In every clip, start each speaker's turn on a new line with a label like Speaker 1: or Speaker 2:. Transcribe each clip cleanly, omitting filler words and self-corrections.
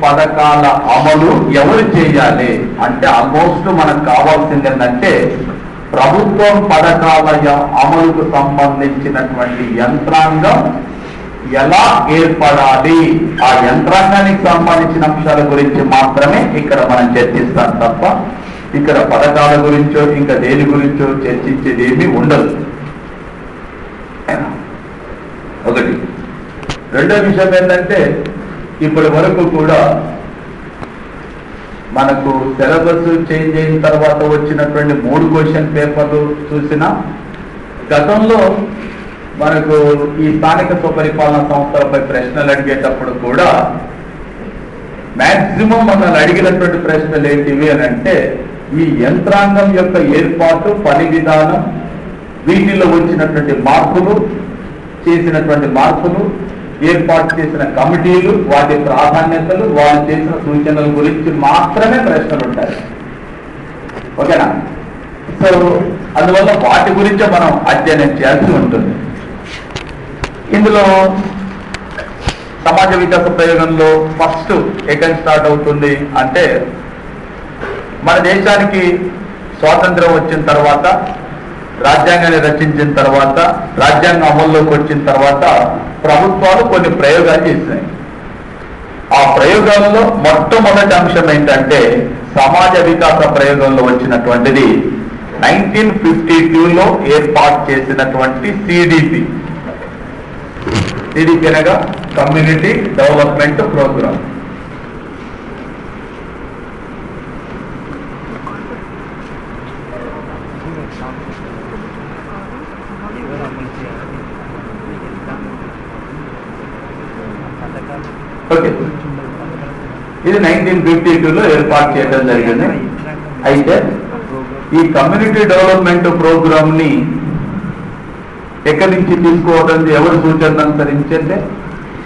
Speaker 1: పథకాల అమలు ఎవరు చేయాలి అంటే ఆల్మోస్ట్ మనకు కావాల్సింది ఏంటంటే ప్రభుత్వం పథకాల అమలుకు సంబంధించినటువంటి యంత్రాంగం ఎలా ఏర్పడాలి, ఆ యంత్రాంగానికి సంబంధించిన అంశాల గురించి మాత్రమే ఇక్కడ మనం చర్చిస్తాం తప్ప ఇక్కడ పథకాల గురించో ఇంకా దేని గురించో చర్చించేది ఏమీ ఉండదు. ఒకటి. రెండో విషయం ఏంటంటే ఇప్పటి వరకు కూడా మనకు సిలబస్ చేంజ్ అయిన తర్వాత వచ్చినటువంటి 3 క్వశ్చన్ పేపర్లు చూసినా గతంలో మనకు ఈ స్థానిక స్వపరిపాలన సంస్థలపై ప్రశ్నలు అడిగేటప్పుడు కూడా మ్యాక్సిమం మనల్ని అడిగినటువంటి ప్రశ్నలు ఏంటివి అని అంటే ఈ యంత్రాంగం యొక్క ఏర్పాటు, పని విధానం, వీటిలో వచ్చినటువంటి మార్పులు, చేసినటువంటి మార్పులు, ఏర్పాటు చేసిన కమిటీలు, వాటి ప్రాధాన్యతలు, వాళ్ళు చేసిన సూచనల గురించి మాత్రమే ప్రశ్నలు ఉంటాయి. ఓకేనా? సో అందువల్ల వాటి గురించే మనం అధ్యయనం చేయాల్సి ఉంటుంది. ఇందులో సమాజ వికాస ప్రయోగంలో ఫస్ట్ ఎక్కడ స్టార్ట్ అవుతుంది అంటే మన దేశానికి స్వాతంత్రం వచ్చిన తర్వాత, రాజ్యాంగాన్ని రచించిన తర్వాత, రాజ్యాంగం అమల్లోకి వచ్చిన తర్వాత ప్రభుత్వాలు కొన్ని ప్రయోగాలు చేసినాయి. ఆ ప్రయోగాల్లో మొట్టమొదటి అంశం ఏంటంటే సమాజ వికాస ప్రయోగంలో వచ్చినటువంటిది 1952లో ఏర్పాటు చేసినటువంటి సిడిపి అనగా కమ్యూనిటీ డెవలప్మెంట్ ప్రోగ్రామ్. ఓకే, ఇది 1952లో ఏర్పాటు చేయడం జరిగింది. అయితే ఈ కమ్యూనిటీ డెవలప్మెంట్ ప్రోగ్రామ్ ని ఎక్కడి నుంచి తీసుకోవడం, ఎవరు సూచనలు అనుసరించంటే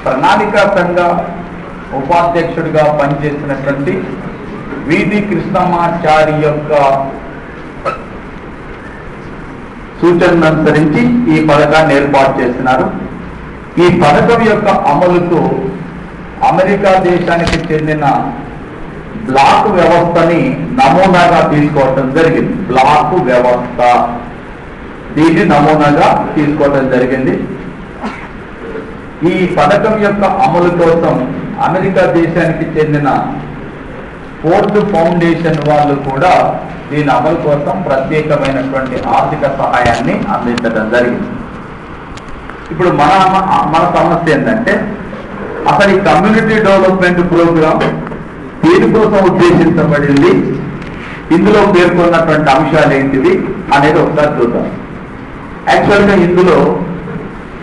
Speaker 1: ప్రణాళికా సంఘ ఉపాధ్యక్షుడిగా పనిచేసినటువంటి వివి కృష్ణమాచారి యొక్క సూచనను అనుసరించి ఈ పథకాన్ని ఏర్పాటు చేసినారు. ఈ పథకం యొక్క అమలుకు అమెరికా దేశానికి చెందిన బ్లాక్ వ్యవస్థని నమూనాగా తీసుకోవటం జరిగింది. బ్లాక్ వ్యవస్థ దీన్ని నమూనాగా తీసుకోవటం జరిగింది. ఈ పథకం యొక్క అమలు కోసం అమెరికా దేశానికి చెందిన ఫోర్డ్ ఫౌండేషన్ వాళ్ళు కూడా దీని అమలు కోసం ప్రత్యేకమైనటువంటి ఆర్థిక సహాయాన్ని అందించడం జరిగింది. ఇప్పుడు మన సమస్య ఏంటంటే అసలు ఈ కమ్యూనిటీ డెవలప్మెంట్ ప్రోగ్రామ్ దేనికోసం ఉద్దేశించబడింది, ఇందులో పేర్కొన్నటువంటి అంశాలు ఏంటివి అనేది ఒకసారి చూద్దాం. యాక్చువల్గా ఇందులో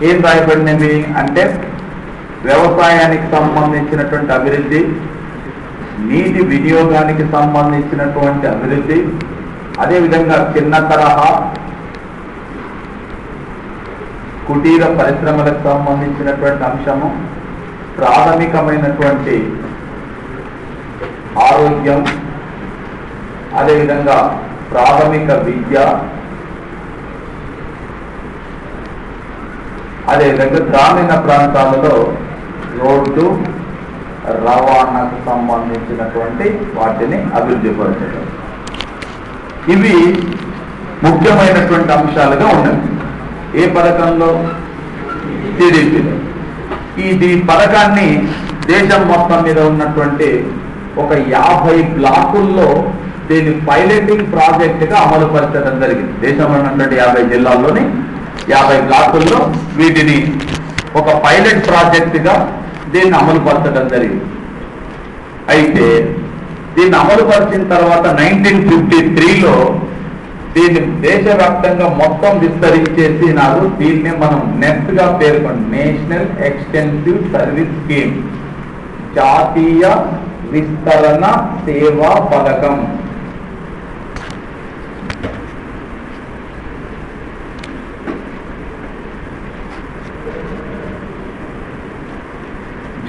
Speaker 1: ఏం రాయబడినవి అంటే వ్యవసాయానికి సంబంధించినటువంటి అభివృద్ధి, నీటి వినియోగానికి సంబంధించినటువంటి అభివృద్ధి, అదేవిధంగా చిన్న తరహా కుటీర పరిశ్రమలకు సంబంధించినటువంటి అంశము, ప్రాథమికమైనటువంటి ఆరోగ్యం, అదేవిధంగా ప్రాథమిక విద్య, అదేవిధంగా గ్రామీణ ప్రాంతాలలో రోడ్డు రవాణాకు సంబంధించినటువంటి వాటిని అభివృద్ధి పరచడం, ఇవి ముఖ్యమైనటువంటి అంశాలుగా ఉన్నాయి. ఏ పథకంలో? సిడిపిలో. ఈ పథకాన్ని దేశం మొత్తం మీద ఉన్నటువంటి ఒక 50 బ్లాకుల్లో దీన్ని పైలటింగ్ ప్రాజెక్టుగా అమలు పరచడం జరిగింది. దేశంలో ఉన్నటువంటి 50 జిల్లాల్లోని 50 బ్లాకుల్లో వీటిని ఒక పైలట్ ప్రాజెక్టుగా దీన్ని అమలు పరచడం జరిగింది. అయితే దీన్ని అమలు పరిచిన తర్వాత 1953లో దీన్ని దేశవ్యాప్తంగా మొత్తం విస్తరించేసి దీన్ని మనం నెట్ గా పేర్కొంటాం. నేషనల్ ఎక్స్టెన్సివ్ సర్వీస్ స్కీమ్, జాతీయ విస్తరణ సేవా పథకం.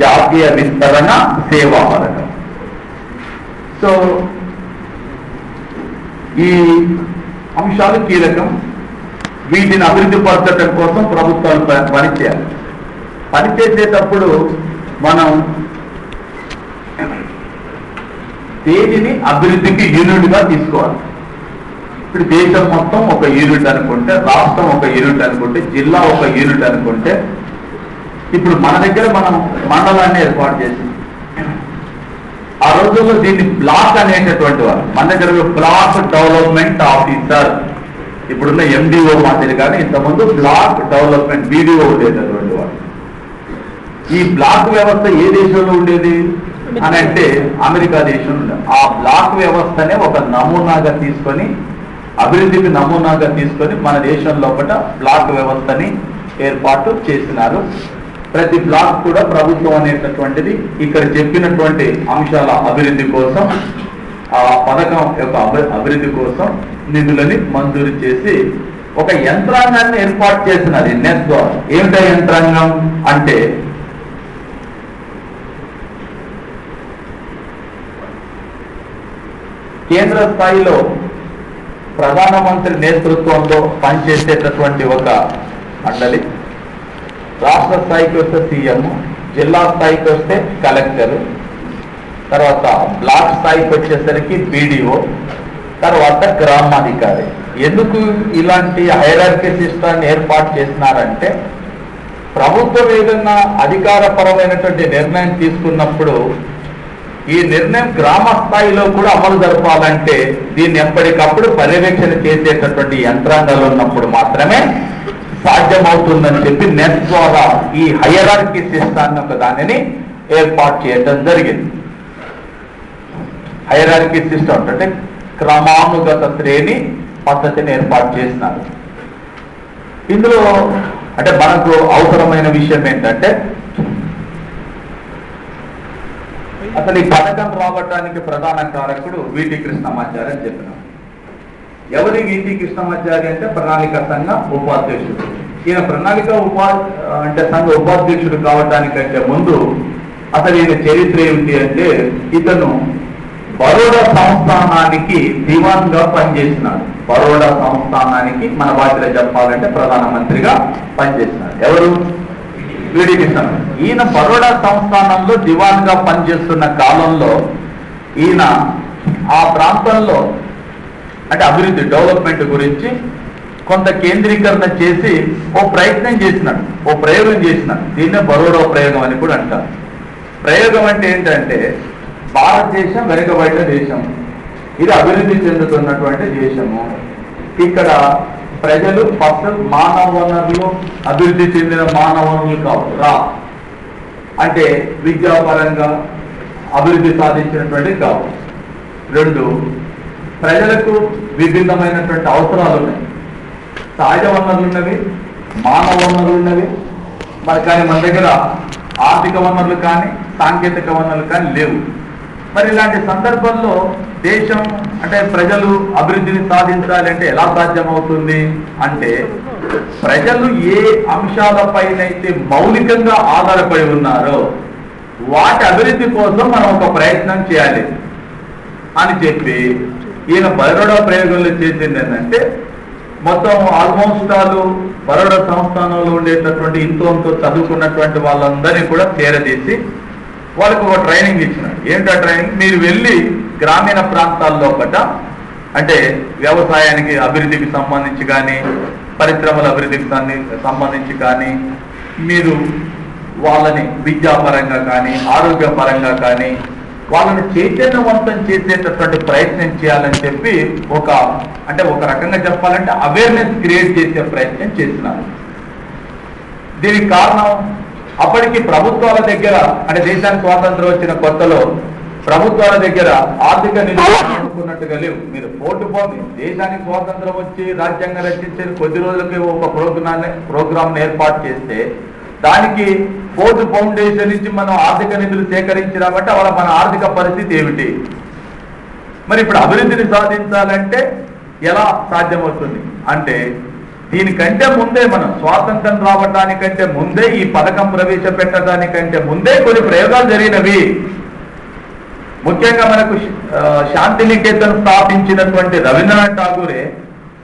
Speaker 1: జాతీయ విస్తరణ సేవా పథకం. సో ఈ అంశాలు కీలకం. వీటిని అభివృద్ధి పరచడం కోసం ప్రభుత్వాలు పనిచేయాలి. పనిచేసేటప్పుడు మనం దేనిని అభివృద్ధికి యూనిట్గా తీసుకోవాలి. ఇప్పుడు దేశం మొత్తం ఒక యూనిట్ అనుకుంటే, రాష్ట్రం ఒక యూనిట్ అనుకుంటే, జిల్లా ఒక యూనిట్ అనుకుంటే, ఇప్పుడు మన దగ్గర మనం మండలాన్ని ఏర్పాటు చేసింది. ఆ రోజుల్లో దీన్ని బ్లాక్ అనేటటువంటి వారు, మన దగ్గర బ్లాక్ డెవలప్మెంట్ ఆఫీసర్, ఇప్పుడున్న ఎండిఓ మాదిరి కానీ ఇంతకుముందు బ్లాక్ డెవలప్మెంట్ BDO ఉండేటటువంటి వారు. ఈ బ్లాక్ వ్యవస్థ ఏ దేశంలో ఉండేది అని అంటే అమెరికా దేశంలో ఉండేది. ఆ బ్లాక్ వ్యవస్థనే ఒక నమూనాగా తీసుకొని, అభివృద్ధికి నమూనాగా తీసుకొని మన దేశం లోపల బ్లాక్ వ్యవస్థని ఏర్పాటు చేసినారు. ప్రతి బ్లాక్ కూడా ప్రభుత్వం అనేటటువంటిది ఇక్కడ చెప్పినటువంటి అంశాల అభివృద్ధి కోసం, ఆ పథకం యొక్క అభివృద్ధి కోసం నిధులని మంజూరు చేసి ఒక యంత్రాంగాన్ని ఏర్పాటు చేసినారు నెట్ ద్వారా. ఏమిటా యంత్రాంగం అంటే కేంద్ర స్థాయిలో ప్రధానమంత్రి నేతృత్వంలో పనిచేసేటటువంటి ఒక మండలి, రాష్ట్ర స్థాయికి వస్తే సీఎం, జిల్లా స్థాయికి వస్తే కలెక్టర్, తర్వాత బ్లాక్ స్థాయికి వచ్చేసరికి BDO, తర్వాత గ్రామాధికారి. ఎందుకు ఇలాంటి హైరార్కీ సిస్టాన్ని ఏర్పాటు చేసినారంటే ప్రభుత్వం ఏదైనా అధికారపరమైనటువంటి నిర్ణయం తీసుకున్నప్పుడు ఈ నిర్ణయం గ్రామ స్థాయిలో కూడా అమలు జరపాలంటే దీన్ని ఎప్పటికప్పుడు పర్యవేక్షణ చేసేటటువంటి యంత్రాంగాలు ఉన్నప్పుడు మాత్రమే సాధ్యమవుతుందని చెప్పి నెట్ ద్వారా ఈ హైరార్కీ సిస్టాన్ని ఒక దానిని ఏర్పాటు చేయడం జరిగింది. హైరార్కీ సిస్టమ్ అంటే క్రమానుగత శ్రేణి పద్ధతిని ఏర్పాటు చేసినారు. ఇందులో అంటే మనకు అవసరమైన విషయం ఏంటంటే అసలు ఈ పథకం రావడానికి ప్రధాన కారకుడు VT కృష్ణమాచారి అని చెప్పినాం. ఎవరి VT కృష్ణమాచారి అంటే ప్రణాళిక సంఘ ఉపాధ్యక్షుడు. ఈయన ప్రణాళిక అంటే సంఘ ఉపాధ్యక్షుడు కావడానికంటే ముందు అసలు ఈయన చరిత్ర ఏమిటి అంటే ఇతను బరోడా సంస్థానానికి దివాన్ గా పనిచేసినాడు. బరోడా సంస్థానానికి మన భాషలో చెప్పాలంటే ప్రధానమంత్రిగా పనిచేసినాడు. ఎవరు? VT కృష్ణమాచారి. ఈయన బరోడా సంస్థానంలో దివాన్ గా పనిచేస్తున్న కాలంలో ఈయన ఆ ప్రాంతంలో అంటే అభివృద్ధి డెవలప్మెంట్ గురించి కొంత కేంద్రీకరణ చేసి ఓ ప్రయత్నం చేసినాడు, ఓ ప్రయోగం చేసినాడు. దీన్నే బరోడా ప్రయోగం అని కూడా అంటారు. ప్రయోగం అంటే ఏంటంటే భారతదేశం వెనుకబడిన దేశం, ఇది అభివృద్ధి చెందుతున్నటువంటి దేశము. ఇక్కడ ప్రజలు ఫస్ట్ మానవ వనరులు అభివృద్ధి చెందిన మానవ వనరులు కావు అంటే విద్యాపరంగా అభివృద్ధి సాధించినటువంటి కావు. రెండు, ప్రజలకు విభిన్నమైనటువంటి అవసరాలు ఉన్నాయి. సహజ వనరులు ఉన్నవి, మానవ వనరులు ఉన్నవి, మరి కానీ మన దగ్గర ఆర్థిక వనరులు కానీ సాంకేతిక వనరులు కానీ లేవు. మరి ఇలాంటి సందర్భంలో దేశం అంటే ప్రజలు అభివృద్ధిని సాధించాలంటే ఎలా సాధ్యమవుతుంది అంటే ప్రజలు ఏ అంశాలపైనైతే మౌలికంగా ఆధారపడి ఉన్నారో వాటి అభివృద్ధి కోసం మనం ఒక ప్రయత్నం చేయాలి అని చెప్పి ఈయన బరోడా ప్రయోగంలో చేసింది ఏంటంటే మొత్తం ఆల్మోస్ట్ వాళ్ళు బరోడా సంస్థానంలో ఉండేటటువంటి ఇంతో చదువుకున్నటువంటి వాళ్ళందరినీ కూడా చేరదీసి వాళ్ళకు ఒక ట్రైనింగ్ ఇచ్చినాడు. ఏంటో ట్రైనింగ్, మీరు వెళ్ళి గ్రామీణ ప్రాంతాల్లో అంటే వ్యవసాయానికి అభివృద్ధికి సంబంధించి కానీ పరిశ్రమల అభివృద్ధికి సంబంధించి కానీ మీరు వాళ్ళని విద్యాపరంగా కానీ ఆరోగ్యపరంగా కానీ వాళ్ళని చైతన్యవంతం చేసేటటువంటి ప్రయత్నం చేయాలని చెప్పి ఒక రకంగా చెప్పాలంటే అవేర్నెస్ క్రియేట్ చేసే ప్రయత్నం చేస్తున్నారు. దీనికి కారణం అప్పటికి ప్రభుత్వాల దగ్గర అంటే దేశానికి స్వాతంత్రం వచ్చిన కొత్తలో ప్రభుత్వాల దగ్గర ఆర్థిక నిధులు అనుకున్నట్టుగా లేవు. మీరు పోటీ దేశానికి స్వాతంత్రం వచ్చి రాజ్యాంగం రచించిన కొద్ది రోజులకి ఒక ప్రోగ్రామ్ ఏర్పాటు చేస్తే దానికి ఫోర్త్ ఫౌండేషన్ నుంచి మనం ఆర్థిక నిధులు సేకరించినామంటే వాళ్ళ మన ఆర్థిక పరిస్థితి ఏమిటి? మరి ఇప్పుడు అభివృద్ధిని సాధించాలంటే ఎలా సాధ్యమవుతుంది అంటే దీనికంటే ముందే మనం స్వాతంత్రం రావడానికంటే ముందే ఈ పథకం ప్రవేశపెట్టడానికంటే ముందే కొన్ని ప్రయోగాలు జరిగినవి. ముఖ్యంగా మనకు శాంతినికేతన్ స్థాపించినటువంటి రవీంద్రనాథ్ ఠాగూరే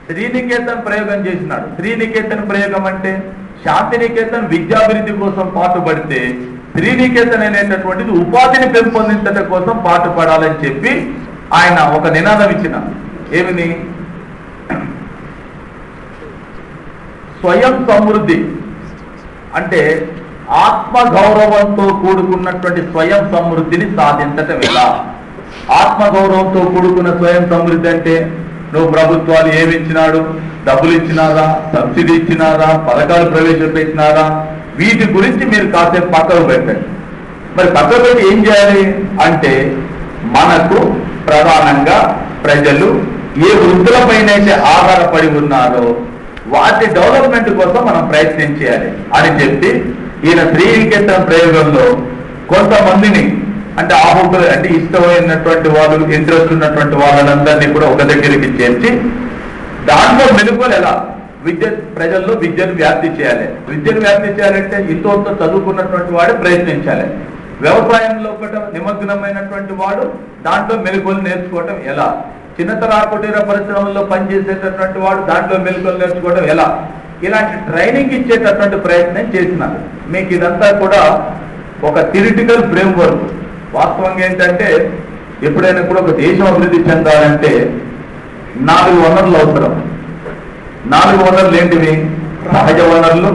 Speaker 1: శ్రీనికేతన్ ప్రయోగం చేసినాడు. శ్రీనికేతన్ ప్రయోగం అంటే శాంతినికేతన్ విద్యాభివృద్ధి కోసం పాటుపడితే శ్రీనికేతన్ అనేటటువంటిది ఉపాధిని పెంపొందించడం కోసం పాటుపడాలని చెప్పి ఆయన ఒక నినాదం ఇచ్చిన. ఏమిని? స్వయం సమృద్ధి అంటే ఆత్మగౌరవంతో కూడుకున్నటువంటి స్వయం సమృద్ధిని సాధించటం ఎలా? ఆత్మగౌరవంతో కూడుకున్న స్వయం సమృద్ధి అంటే నువ్వు ప్రభుత్వాలు ఏమి ఇచ్చినాడు, డబ్బులు ఇచ్చినారా, సబ్సిడీ ఇచ్చినారా, పథకాలు ప్రవేశపెట్టినారా, వీటి గురించి మీరు కాసేపు పక్కకు పెట్టండి. మరి పక్కకు పెట్టి ఏం చేయాలి అంటే మనకు ప్రధానంగా ప్రజలు ఏ వృద్ధులపైనైతే ఆధారపడి ఉన్నారో వాటి డెవలప్మెంట్ కోసం మనం ప్రయత్నం చేయాలి అని చెప్పి ఈయన శ్రీనికేతన్ ప్రయోగంలో కొంతమందిని అంటే ఆహుతులు అంటే ఇష్టమైనటువంటి వాళ్ళు, ఇంట్రెస్ట్ ఉన్నటువంటి వాళ్ళందరినీ కూడా ఒక దగ్గరికి చేర్చి దాంట్లో మెలుగులు ఎలా ప్రజల్లో విద్యను వ్యాప్తి చేయాలి. విద్యను వ్యాప్తి చేయాలంటే ఇంతో చదువుకున్నటువంటి వాడు ప్రయత్నించాలి. వ్యవసాయంలో ఒకటి నిమగ్నమైనటువంటి వాడు దాంట్లో మెలుగులు నేర్చుకోవటం ఎలా? చిన్నతర కుటీర పరిశ్రమల్లో పనిచేసేటటువంటి వాడు దాంట్లో మెలుగులు నేర్చుకోవడం ఎలా? ఇలాంటి ట్రైనింగ్ ఇచ్చేటటువంటి ప్రయత్నం చేసినారు. మీకు ఇదంతా కూడా ఒక థియరిటికల్ ఫ్రేమ్వర్క్. వాస్తవంగా ఏంటంటే ఎప్పుడైనా కూడా ఒక దేశం అభివృద్ధి చెందాలంటే 4 వనరులు అవసరం. 4 వనరులు ఏంటివి? సహజ వనరులు,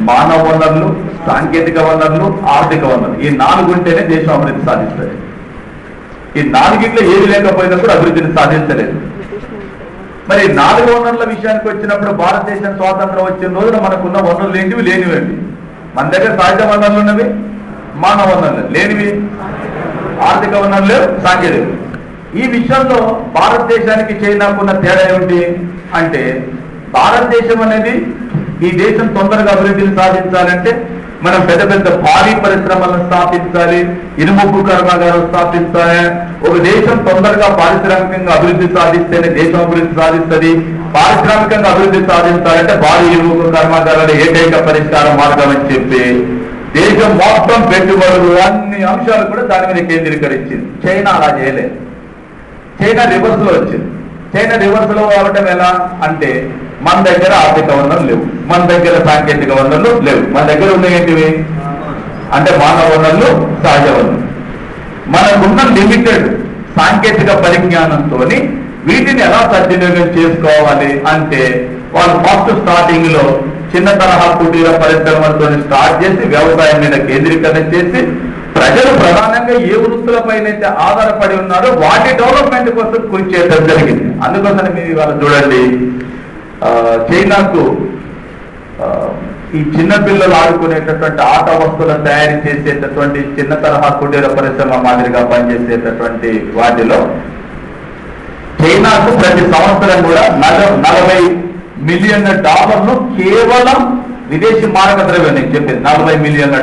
Speaker 1: మానవ వనరులు, సాంకేతిక వనరులు, ఆర్థిక వనరులు. ఈ 4 ఉంటేనే దేశం అభివృద్ధి సాధిస్తుంది. ఈ 4 ఏది లేకపోయినప్పుడు అభివృద్ధిని సాధించలేదు. మరి 4 వనరుల విషయానికి వచ్చినప్పుడు భారతదేశం స్వాతంత్రం వచ్చిన రోజున మనకున్న వనరులు ఏంటివి? లేనివండి. మన దగ్గర సహజ వనరులు ఉన్నవి, మానవ వనరులు లేనివి, ఆర్థిక వనరులు, సాంకేతిక. ఈ విషయంలో భారతదేశానికి చైనాకున్న తేడా ఏమిటి అంటే భారతదేశం అనేది ఈ దేశం తొందరగా అభివృద్ధిని సాధించాలంటే మనం పెద్ద పెద్ద భారీ పరిశ్రమలను స్థాపించాలి, ఇనుముప్పు కర్మాగారం స్థాపించాలి. ఒక దేశం తొందరగా పారిశ్రామికంగా అభివృద్ధి సాధిస్తేనే దేశం అభివృద్ధి సాధిస్తుంది. పారిశ్రామికంగా అభివృద్ధి సాధించాలంటే భారీ ఇనుముప్పు కర్మాగారాలు ఏకైక పరిష్కార మార్గం అని చెప్పి దేశం మొత్తం పెట్టుబడులు అన్ని అంశాలు కూడా దాని మీద కేంద్రీకరించింది. చైనా అలా చేయలేదు. చైనా రివర్స్ లో వచ్చింది. చైనా రివర్స్ లో అవటం ఎలా అంటే మన దగ్గర ఆర్థిక వనరులు లేవు, మన దగ్గర సాంకేతిక వనరులు లేవు. మన దగ్గర ఉన్నాయి ఏంటివి అంటే మానవ వనరులు, సహజ వనరులు. మనకున్న లిమిటెడ్ సాంకేతిక పరిజ్ఞానంతో వీటిని ఎలా సద్వినియోగం చేసుకోవాలి అంటే వాళ్ళు ఫస్ట్ స్టార్టింగ్ లో చిన్న తరహా కుటీర పరిశ్రమలతో స్టార్ట్ చేసి వ్యవసాయం మీద కేంద్రీకరణ చేసి ప్రజలు ప్రధానంగా ఏ వృత్తులపైనైతే ఆధారపడి ఉన్నారో వాటి డెవలప్మెంట్ కోసం కృషి చేయడం జరిగింది. అందుకోసం మీరు ఇవాళ చూడండి చైనాకు ఈ చిన్నపిల్లలు ఆడుకునేటటువంటి ఆట వస్తువులను తయారు చేసేటటువంటి చిన్న తరహా కుటీర పరిశ్రమ మాదిరిగా పనిచేసేటటువంటి వాటిలో చైనాకు ప్రతి సంవత్సరం కూడా $40 మిలియన్ కేవలం విదేశీ మారక ద్రవ్యం, నేను చెప్పింది $40 మిలియన్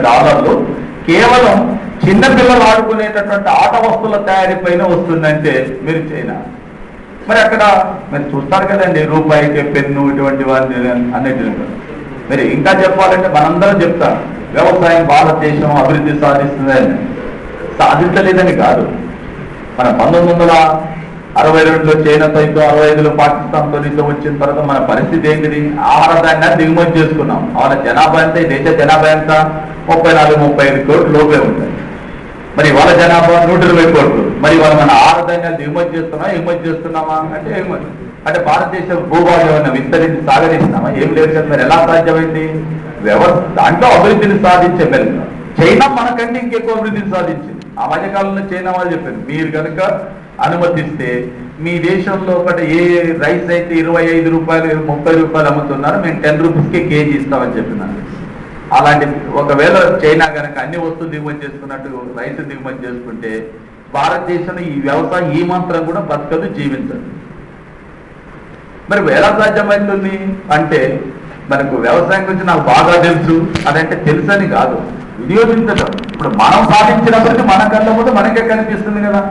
Speaker 1: కేవలం చిన్నపిల్లలు ఆడుకునేటటువంటి ఆట వస్తువుల తయారీ పైన వస్తుందంటే మీరు చైనా. మరి అక్కడ మీరు చూస్తారు కదండి రూపాయికి పెన్ను ఇటువంటి వారిని అన్నిటిని. మరి ఇంకా చెప్పాలంటే మనందరం చెప్తాం వ్యవసాయం భారతదేశం అభివృద్ధి సాధిస్తుందని. సాధించలేదని కాదు. మన 1962లో చైనాతో యుద్ధం, 65లో పాకిస్తాన్తో యుద్ధం వచ్చిన తర్వాత మన పరిస్థితి ఏంటిది? ఆహార ధాన్యాన్ని దిగుమతి చేసుకున్నాం. వాళ్ళ జనాభా ఎంత? దేశ జనాభా ఎంత? 34-35 కోట్లు లోపే ఉంటాయి. మరి వాళ్ళ జనాభా 120 కోట్లు. మరి వాళ్ళు మన ఆహార ధాన్యాలు దిగుమతి చేస్తున్నామా, ఎగుమతి చేస్తున్నామా అంటే ఎగుమతి. అంటే భారతదేశం భూభాగం ఏమన్నా విస్తరించి సాగరిస్తున్నామా? ఏం లేదు కదా. మరి ఎలా సాధ్యమైంది? వ్యవస్థ దాంట్లో అభివృద్ధిని సాధించే మెరుగు. చైనా మనకంటే ఇంకెక్కువ అభివృద్ధిని సాధించింది. ఆ మధ్యకాలంలో చైనా వాళ్ళు చెప్పారు మీరు కనుక అనుమతిస్తే మీ దేశంలో ఒకటి ఏ రైస్ అయితే 25 రూపాయలు 30 రూపాయలు అమ్ముతున్నారు, మేము 10 రూపీస్కి కేజీ ఇస్తామని చెప్పినారు. అలాంటి ఒకవేళ చైనా కనుక అన్ని వస్తువులు దిగుమతి చేసుకున్నట్టు రైతు దిగుమతి చేసుకుంటే భారతదేశంలో ఈ వ్యవసాయం ఈ మాత్రం కూడా బతకదు, జీవించదు. మరి ఎలా సాధ్యమవుతుంది అంటే మనకు వ్యవసాయం గురించి నాకు బాగా తెలుసు అదంటే తెలుసు అని కాదు, వినియోగించడం. ఇప్పుడు మనం సాధించినప్పటికీ మన కళ్ళ ముందు మనకే కనిపిస్తుంది కదా.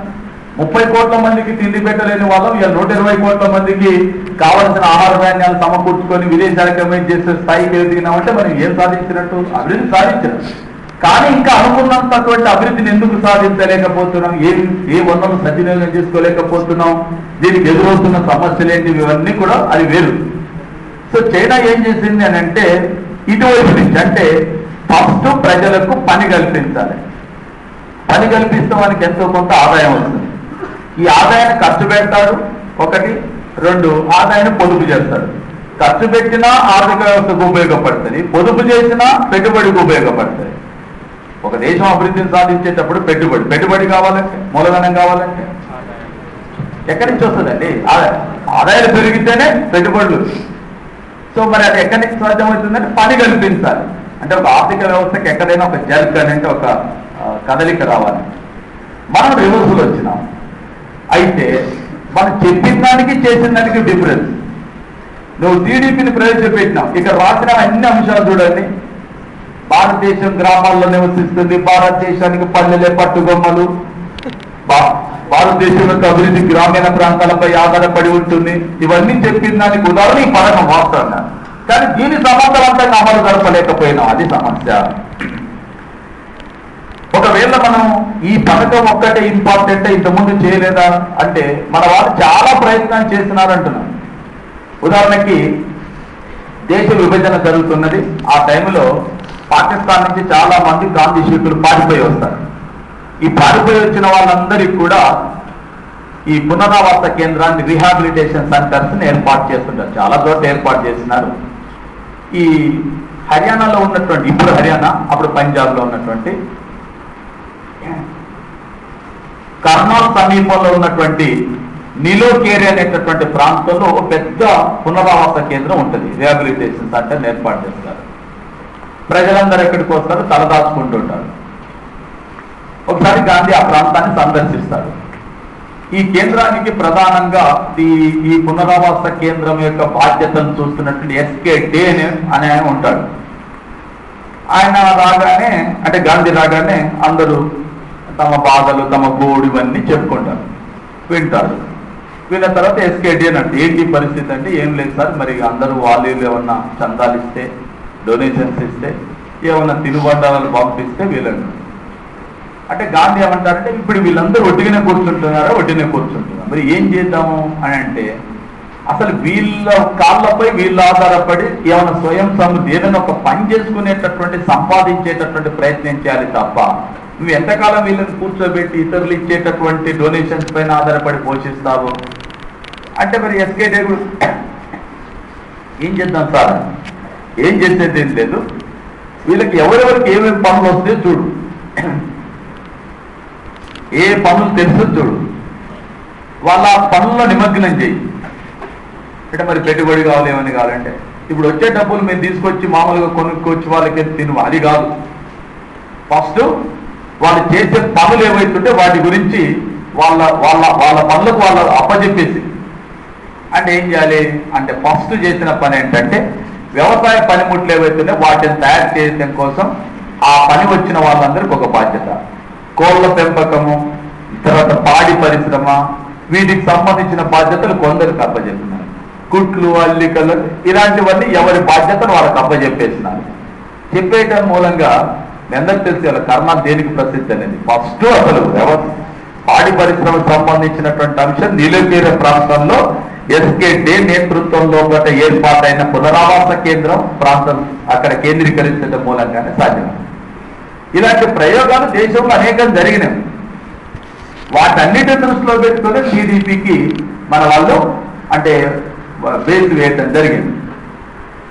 Speaker 1: 30 కోట్ల మందికి తిండి పెట్టలేని వాళ్ళం ఇలా 120 కోట్ల మందికి కావలసిన ఆహార ధాన్యాలు సమకూర్చుకొని విదేశాలకు ఎగుమతి చేసే స్థాయికి ఎదిగినామంటే మనం ఏం సాధించినట్టు? అభివృద్ధి సాధించినట్టు. కానీ ఇంకా అనుకున్నంతటువంటి అభివృద్ధిని ఎందుకు సాధించలేకపోతున్నాం? ఏ వనరులు సద్వినియోగం చేసుకోలేకపోతున్నాం? దీనికి ఎదురవుతున్న సమస్యలు ఏంటి? ఇవన్నీ కూడా అది వేరు. సో చైనా ఏం చేసింది అని అంటే ఇటువైపు నుంచి అంటే ఫస్ట్ ప్రజలకు పని కల్పించాలి. పని కల్పిస్తే వానికి ఎంతో కొంత ఆదాయం వస్తుంది. ఈ ఆదాయాన్ని ఖర్చు పెడతాడు ఒకటి, రెండు ఆదాయాన్ని పొదుపు చేస్తాడు. ఖర్చు పెట్టినా ఆర్థిక వ్యవస్థకు ఉపయోగపడుతుంది, పొదుపు చేసినా పెట్టుబడికి ఉపయోగపడుతుంది. ఒక దేశం అభివృద్ధిని సాధించేటప్పుడు పెట్టుబడి కావాలంటే, మూలధనం కావాలంటే ఎక్కడి నుంచి వస్తుందండి? ఆదాయాలు పెరిగితేనే పెట్టుబడులు. సో మరి అది ఎక్కడి నుంచి సాధ్యమవుతుందంటే పని కల్పించాలి. అంటే ఒక ఆర్థిక వ్యవస్థకి ఎక్కడైనా ఒక జర్క్ అంటే ఒక కదలిక రావాలి. మనం రివర్సులు వచ్చినాం. అయితే మనం చెప్పిన దానికి చేసిన దానికి డిఫరెన్స్. నువ్వు టీడీపీని ప్రవేశపెట్టినావు, ఇక్కడ రాసిన అన్ని అంశాలు చూడండి. భారతదేశం గ్రామాల్లో నివసిస్తుంది, భారతదేశానికి పల్లెలే పట్టుగొమ్మలు, భారతదేశం యొక్క అభివృద్ధి గ్రామీణ ప్రాంతాలపై ఆధారపడి ఉంటుంది. ఇవన్నీ చెప్పిన దానికి ఉదాహరణ ఈ పథకం వాస్తవంగా. కానీ దీని సమర్థవంతంగా అమలు జరపలేకపోయినాం, అది సమస్య. ఒకవేళ మనం ఈ పథకం ఒక్కటే ఇంపార్టెంట్, ఇంతకుముందు చేయలేదా అంటే మన వాళ్ళు చాలా ప్రయత్నాలు చేస్తున్నారంటున్నాం. ఉదాహరణకి దేశ విభజన జరుగుతున్నది. ఆ టైంలో పాకిస్తాన్ నుంచి చాలా మంది గాంధీ శిష్యులు పారిపోయి వస్తారు. ఈ పారిపోయి వచ్చిన వాళ్ళందరికీ కూడా ఈ పునరావాస కేంద్రాన్ని, రీహాబిలిటేషన్ సెంటర్స్ ఏర్పాటు చేస్తున్నారు. చాలా చోట్ల ఏర్పాటు చేస్తున్నారు. ఈ హర్యానాలో ఉన్నటువంటి, ఇప్పుడు హర్యానా అప్పుడు పంజాబ్లో ఉన్నటువంటి కర్నూలు సమీపంలో ఉన్నటువంటి నిలోకేరి అనేటటువంటి ప్రాంతంలో ఒక పెద్ద పునరావాస కేంద్రం ఉంటుంది. రీహాబిలిటేషన్ సెంటర్ ఏర్పాటు చేస్తారు. ప్రజలందరూ ఎక్కడికి వస్తారు, తలదాచుకుంటుంటారు. ఒకసారి గాంధీ ఆ ప్రాంతాన్ని సందర్శిస్తారు. ఈ కేంద్రానికి ప్రధానంగా ఈ పునరావాస కేంద్రం యొక్క బాధ్యతను చూస్తున్నటువంటి ఎస్కే డే అనే ఆయన ఉంటాడు. ఆయన రాగానే, అంటే గాంధీ రాగానే అందరూ తమ బాధలు, తమ గోడు ఇవన్నీ చెప్పుకుంటారు, వింటారు. విన్న తర్వాత ఎస్కే డే అంటే ఏంటి పరిస్థితి అంటే, ఏం లేదు సార్, మరి అందరూ వాళ్ళు ఏమన్నా చందాలు ఇస్తే, డొనేషన్స్ ఇస్తే, ఏమన్నా తినుబండారాలు పంపిస్తే వీళ్ళని అంటే గాంధీ ఏమంటారంటే, ఇప్పుడు వీళ్ళందరూ ఒట్టిగానే కూర్చుంటున్నారా? మరి ఏం చేద్దాము అని అంటే, అసలు వీళ్ళ కాళ్ళపై వీళ్ళు ఆధారపడి ఏమైనా స్వయం సమృద్ధి ఏదైనా ఒక పని చేసుకునేటటువంటి, సంపాదించేటటువంటి ప్రయత్నం చేయాలి తప్ప నువ్వు ఎంతకాలం వీళ్ళని కూర్చోబెట్టి ఇతరులు ఇచ్చేటటువంటి డొనేషన్స్ పైన ఆధారపడి పోషిస్తావు అంటే, మరి ఎస్కే డే ఏం చేద్దాం సార్, ఏం చేసేది ఏం లేదు, వీళ్ళకి ఎవరెవరికి ఏమేమి పనులు వస్తాయో చూడు, ఏ పనులు తెలుసో చూడు, వాళ్ళ పనుల్లో నిమగ్నం చేయి. అంటే మరి పెట్టుబడి కావాలి, ఏమని కావాలంటే ఇప్పుడు వచ్చే డబ్బులు మేము తీసుకొచ్చి మామూలుగా కొనుక్కొచ్చి వాళ్ళకి తిను, అది కాదు. ఫస్ట్ వాళ్ళు చేసే పనులు ఏవైతుంటే వాటి గురించి వాళ్ళ వాళ్ళ వాళ్ళ పనులకు వాళ్ళు అప్పచెప్పేసి, అంటే ఏం చేయాలి అంటే ఫస్ట్ చేసిన పని ఏంటంటే వ్యవసాయ పనిముట్లు ఏవైతుంటే వాటిని తయారు చేయడం కోసం ఆ పని వచ్చిన వాళ్ళందరికీ ఒక బాధ్యత. కోళ్ల పెంపకము, తర్వాత పాడి పరిశ్రమ, వీటికి సంబంధించిన బాధ్యతలు కొందరికి అప్పచెప్పినారు. కుట్లు, అల్లికలు ఇలాంటివన్నీ ఎవరి బాధ్యతలు వాళ్ళకి అప్పచెప్పేసినారు. చెప్పేయటం మూలంగా అందరికి తెలిసి వాళ్ళ కర్ణాలు దేనికి ప్రసిద్ధి అనేది. ఫస్ట్ అసలు పాడి పరిశ్రమకు సంబంధించినటువంటి అంశం నీలగిరి ప్రాంతంలో ఎస్కే డే నేతృత్వంలో ఏర్పాటైన పునరావాస కేంద్రం ప్రాంతం అక్కడ కేంద్రీకరించడం మూలంగానే సాధ్యం. ఇలాంటి ప్రయోగాలు దేశంలో అనేకం జరిగినవి. వాటన్నిటి దృష్టిలో పెట్టుకుని టీడీపీకి మన వాళ్ళు అంటే బేస్ వేయటం జరిగింది.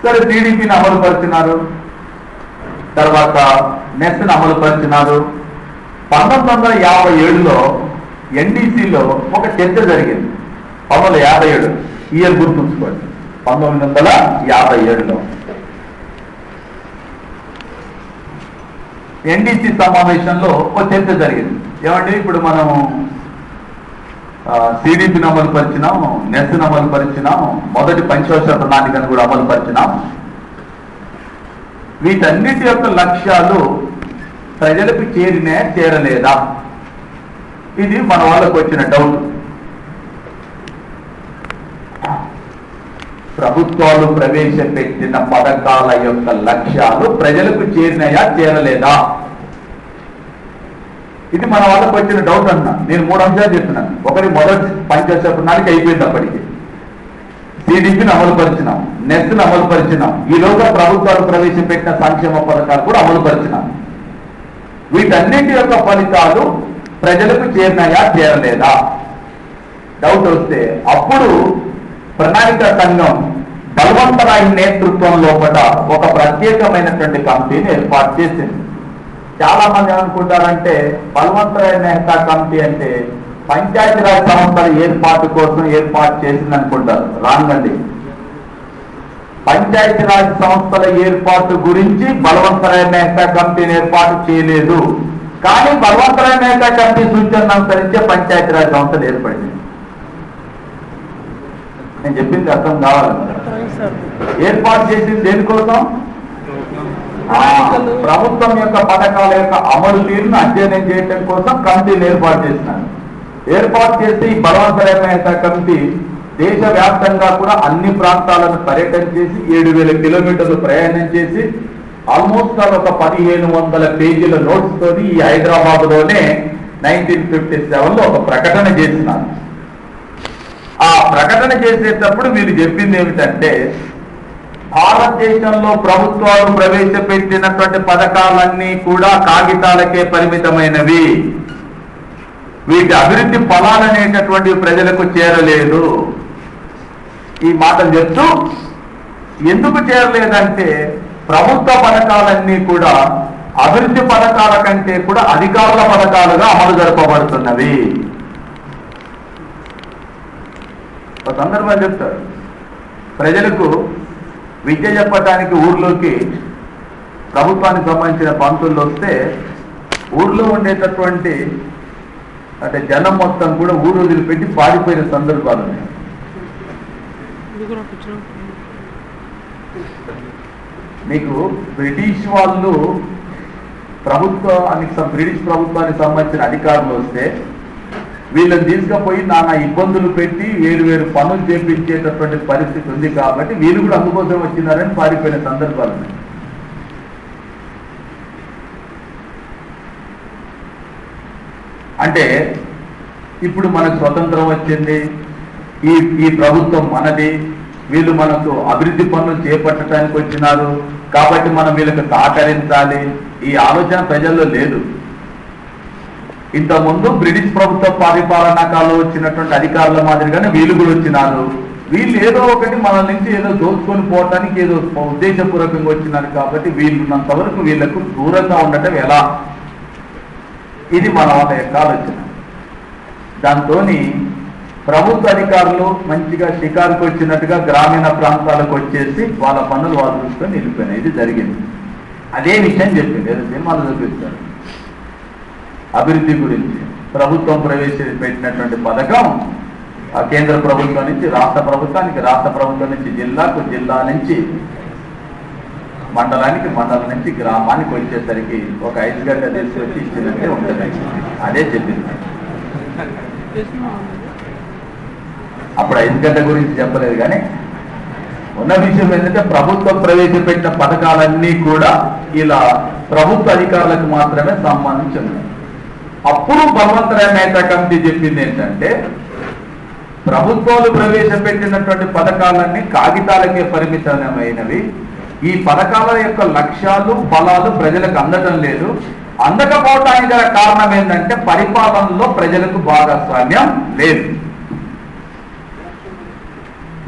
Speaker 1: సరే, టీడీపీని అమలుపరిచినారు, తర్వాత నెస్ని అమలుపరిచినారు. 1957లో ఎన్డీసీలో ఒక చర్చ జరిగింది. 1957 ఇయర్ గుర్తుంచుకోండి. 1957లో ఎన్డీసీ సమావేశంలో ఒక చర్చ జరిగింది. ఏమంటే ఇప్పుడు మనం టీడీపీని అమలుపరిచినాం, నెస్ని అమలుపరిచినాం, మొదటి పంచవర్ష ప్రణాళికను కూడా అమలుపరిచినాం. వీటన్నిటి యొక్క లక్ష్యాలు ప్రజలకు చేరలేదా? ఇది మన వాళ్ళకు వచ్చిన డౌట్. ప్రభుత్వాలు ప్రవేశపెట్టిన పథకాల యొక్క లక్ష్యాలు ప్రజలకు చేరినాయా, చేరలేదా? ఇది మన వాళ్ళకు వచ్చిన డౌట్ అన్నా. నేను 3 అంశాలు చెప్తున్నాను. ఒకటి, మొదటి పంచవర్ష ప్రణాళిక అయిపోయింది, అప్పటికి టీడీపీని అమలుపరిచినాం, నెస్ను అమలు పరిచినాం. ఈలోగా ప్రభుత్వాలు ప్రవేశపెట్టిన సంక్షేమ పథకాలు కూడా అమలు పరిచినాం. వీటన్నింటి యొక్క ఫలితాలు ప్రజలకు చేరినాయా చేరలేదా డౌట్ వస్తే అప్పుడు ప్రణాళిక సంఘం బలవంతరాయ్ నేతృత్వం లోపల ఒక ప్రత్యేకమైనటువంటి కమిటీని ఏర్పాటు చేసింది. చాలా మంది ఏమనుకుంటారంటే బలవంతరాయ్ మెహతా కమిటీ అంటే పంచాయతీరాజ్ సంస్థల ఏర్పాటు కోసం ఏర్పాటు చేసింది అనుకుంటారు. రాంగ్ అండి. పంచాయతీరాజ్ సంస్థల ఏర్పాటు గురించి బలవంతరాయ్ మెహతా కమిటీని ఏర్పాటు చేయలేదు. కానీ బలవంతరాయ్ మెహతా కమిటీ సూచనను అనుసరించే పంచాయతీరాజ్ సంస్థలు ఏర్పడింది. నేను చెప్పింది అర్థం కావాలి. ఏర్పాటు చేసింది దేనికోసం? ప్రభుత్వం యొక్క పథకాల యొక్క అమలు తీరును అధ్యయనం చేయడం కోసం కమిటీని ఏర్పాటు చేసినారు. ఏర్పాటు చేసి బలవంతరాయ్ మెహతా కమిటీ దేశవ్యాప్తంగా కూడా అన్ని ప్రాంతాలను పర్యటన చేసి 7,000 కిలోమీటర్లు ప్రయాణం చేసి ఆల్మోస్ట్ ఒక 1,500 పేజీల నోట్స్ తోని ఈ హైదరాబాద్ లోనే 1957లో ఒక ప్రకటన చేసినారు. ఆ ప్రకటన చేసేటప్పుడు వీరు చెప్పింది ఏమిటంటే భారతదేశంలో ప్రభుత్వాలు ప్రవేశపెట్టినటువంటి పథకాలన్నీ కూడా కాగితాలకే పరిమితమైనవి. వీటి అభివృద్ధి ఫలాలనేటటువంటి ప్రజలకు చేరలేదు. ఈ మాటలు చెప్తూ ఎందుకు చేరలేదంటే ప్రభుత్వ పథకాలన్నీ కూడా అభివృద్ధి పథకాల కంటే కూడా అధికారుల పథకాలుగా అమలు జరపబడుతున్నవి. ఒక సందర్భం చెప్తారు. ప్రజలకు విద్య చెప్పడానికి ఊర్లోకి ప్రభుత్వానికి సంబంధించిన పంతులు వస్తే ఊర్లో ఉండేటటువంటి అంటే జనం మొత్తం కూడా ఊరు వదిలిపెట్టి పారిపోయిన సందర్భాలు ఉన్నాయి. మీకు బ్రిటిష్ వాళ్ళు బ్రిటిష్ ప్రభుత్వానికి సంబంధించిన అధికారులు వస్తే వీళ్ళని తీసుకుపోయి నానా ఇబ్బందులు పెట్టి వేరు పనులు చేపించేటటువంటి పరిస్థితి ఉంది. కాబట్టి వీళ్ళు కూడా అందుకోసం వచ్చినారని పారిపోయిన సందర్భాలు ఉన్నాయి. అంటే ఇప్పుడు మనకు స్వతంత్రం వచ్చింది, ఈ ప్రభుత్వం మనది, వీళ్ళు మనకు అభివృద్ధి పనులు చేపట్టడానికి వచ్చినారు కాబట్టి మనం వీళ్ళకి సహకరించాలి, ఈ ఆలోచన ప్రజల్లో లేదు. ఇంతకుముందు బ్రిటిష్ ప్రభుత్వ పరిపాలనా కాలంలో వచ్చినటువంటి అధికారుల మాదిరిగానే వీళ్ళు కూడా వచ్చినారు. వీళ్ళు ఏదో ఒకటి మన నుంచి ఏదో దోచుకొని పోవటానికి ఏదో ఉద్దేశపూర్వకంగా వచ్చినారు. కాబట్టి వీళ్ళున్నంత వరకు వీళ్లకు దూరంగా ఉండటం ఎలా, ఇది మన వాళ్ళ యొక్క ఆలోచన. దాంతో ప్రభుత్వ అధికారులు మంచిగా షికారుకు వచ్చినట్టుగా గ్రామీణ ప్రాంతాలకు వచ్చేసి వాళ్ళ పనులు వాళ్ళు చూసుకొని వెళ్ళిపోయినాయి. ఇది జరిగింది. అదే విషయం చెప్పింది, ఏదో సినిమాలు చూపిస్తారు. అభివృద్ధి గురించి ప్రభుత్వం ప్రవేశపెట్టినటువంటి పథకం కేంద్ర ప్రభుత్వం నుంచి రాష్ట్ర ప్రభుత్వానికి, రాష్ట్ర ప్రభుత్వం నుంచి జిల్లాకు, జిల్లా నుంచి మండలానికి, మండలం నుంచి గ్రామానికి వచ్చేసరికి ఒక 5 గంటల తీసుకొచ్చి ఇచ్చినట్టే ఉంటుంది. అదే చెప్పింది. అప్పుడు 5 గంటల గురించి చెప్పలేదు. కానీ ఉన్న విషయం ఏంటంటే ప్రభుత్వం ప్రవేశపెట్టిన పథకాలన్నీ కూడా ఇలా ప్రభుత్వ అధికారులకు మాత్రమే సంబంధించి ఉన్నాయి. అప్పుడు బలవంతరాయ్ మెహతా కమిటీ చెప్పింది ఏంటంటే ప్రభుత్వాలు ప్రవేశపెట్టినటువంటి పథకాలన్నీ కాగితాలకే పరిమితమైనవి. ఈ పథకాల యొక్క లక్ష్యాలు, ఫలాలు ప్రజలకు అందటం లేదు. అందకపోవటానికి గల కారణం ఏంటంటే పరిపాలనలో ప్రజలకు భాగస్వామ్యం లేదు.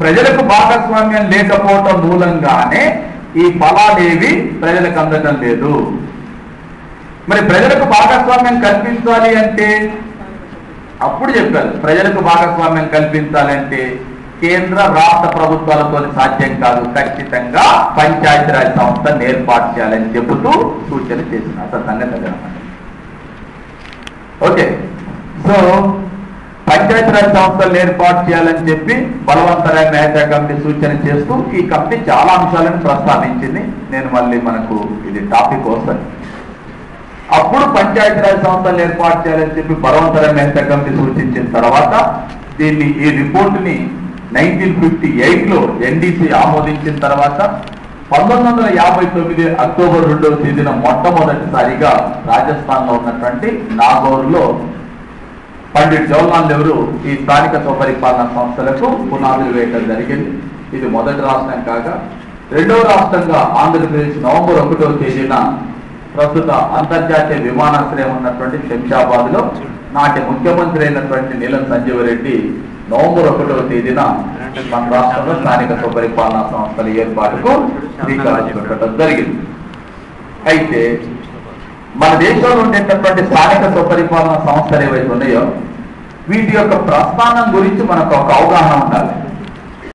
Speaker 1: ప్రజలకు భాగస్వామ్యం లేకపోవటం మూలంగానే ఈ ఫలాలేవి ప్రజలకు అందటం లేదు. మరి ప్రజలకు భాగస్వామ్యం కల్పించాలి అంటే అప్పుడు చెప్పారు, ప్రజలకు భాగస్వామ్యం కల్పించాలంటే కేంద్ర రాష్ట్ర ప్రభుత్వాలతో సాధ్యం కాదు, ఖచ్చితంగా పంచాయతీరాజ్ సంస్థను ఏర్పాటు చేయాలని చెబుతూ సూచన చేసిన అసలు సంగతి అన్నమాట. ఓకే, సో పంచాయతీరాజ్ సంస్థలను ఏర్పాటు చేయాలని చెప్పి బలవంతరాయ్ మెహతా కమిటీ సూచన చేస్తూ ఈ కమిటీ చాలా అంశాలను ప్రస్తావించింది. నేను మళ్ళీ మనకు ఇది టాపిక్ వస్తుంది. అప్పుడు పంచాయతీరాజ్ సంస్థలను ఏర్పాటు చేయాలని చెప్పి బలవంతరాయ్ మెహతా కమిటీ సూచించిన తర్వాత ఈ రిపోర్టుని 1958లో ఎన్డీసీ ఆమోదించిన తర్వాత 1959 అక్టోబర్ 2వ తేదీన మొట్టమొదటిసారిగా రాజస్థాన్ లో ఉన్నటువంటి నాగౌర్లో పండిట్ జవహర్లాల్ నెహ్రూ ఈ స్థానిక స్వపరిపాలన సంస్థలకు పునాదులు వేయడం జరిగింది. ఇది మొదటి రాష్ట్రం కాగా, రెండవ రాష్ట్రంగా ఆంధ్రప్రదేశ్ నవంబర్ 1వ తేదీన ప్రస్తుత అంతర్జాతీయ విమానాశ్రయం ఉన్నటువంటి శంషాబాద్ లో నాటి ముఖ్యమంత్రి అయినటువంటి నీలం సంజీవ్ రెడ్డి నవంబర్ 1వ తేదీన మన రాష్ట్రంలో స్థానిక స్వపరిపాలనా సంస్థల ఏర్పాటుకు శ్రీకారం చుట్టడం జరిగింది. అయితే మన దేశంలో ఉండేటటువంటి స్థానిక స్వపరిపాలనా సంస్థలు ఏవైతే ఉన్నాయో వీటి యొక్క ప్రస్థానం గురించి మనకు ఒక అవగాహన ఉండాలి.